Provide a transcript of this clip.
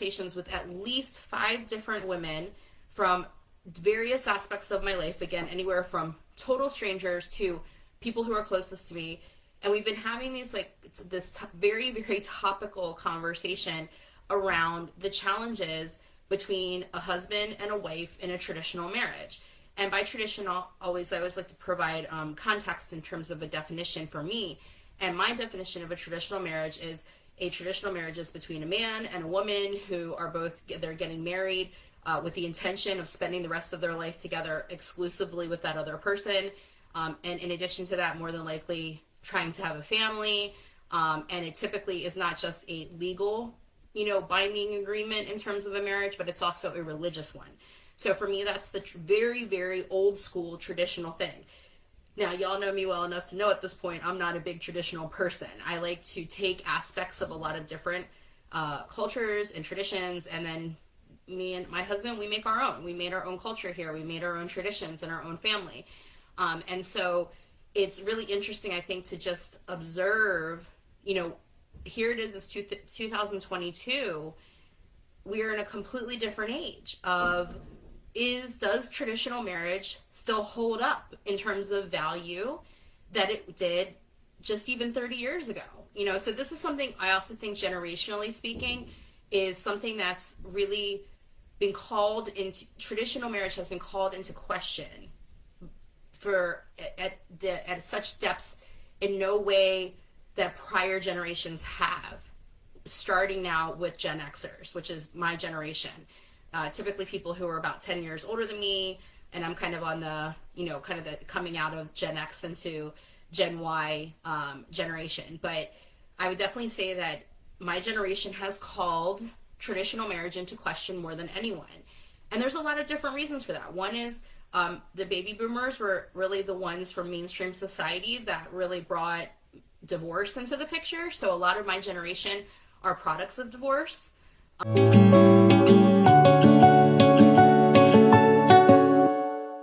conversations with at least 5 different women from various aspects of my life. Again, anywhere from total strangers to people who are closest to me. And we've been having these very, very topical conversation around the challenges between a husband and a wife in a traditional marriage. And by traditional, I always like to provide context in terms of a definition for me. And my definition of a traditional marriage is between a man and a woman who are they're getting married with the intention of spending the rest of their life together exclusively with that other person. And in addition to that, more than likely trying to have a family. And it typically is not just a legal, binding agreement in terms of a marriage, but it's also a religious one. So for me, that's the very, very old school traditional thing. Now, y'all know me well enough to know at this point, I'm not a big traditional person. I like to take aspects of a lot of different cultures and traditions, and then me and my husband, we make our own. We made our own culture here. We made our own traditions and our own family. And so it's really interesting, I think, to just observe, here it is, it's 2022. We are in a completely different age of does traditional marriage still hold up in terms of value that it did just even 30 years ago? So this is something I also think, generationally speaking, is something that's really been called into, traditional marriage has been called into question at such depths in no way that prior generations have, starting now with Gen Xers, which is my generation. Typically people who are about 10 years older than me, and I'm kind of on the, kind of the coming out of Gen X into Gen Y generation. But I would definitely say that my generation has called traditional marriage into question more than anyone. And there's a lot of different reasons for that. One is the baby boomers were really the ones from mainstream society that really brought divorce into the picture. So a lot of my generation are products of divorce.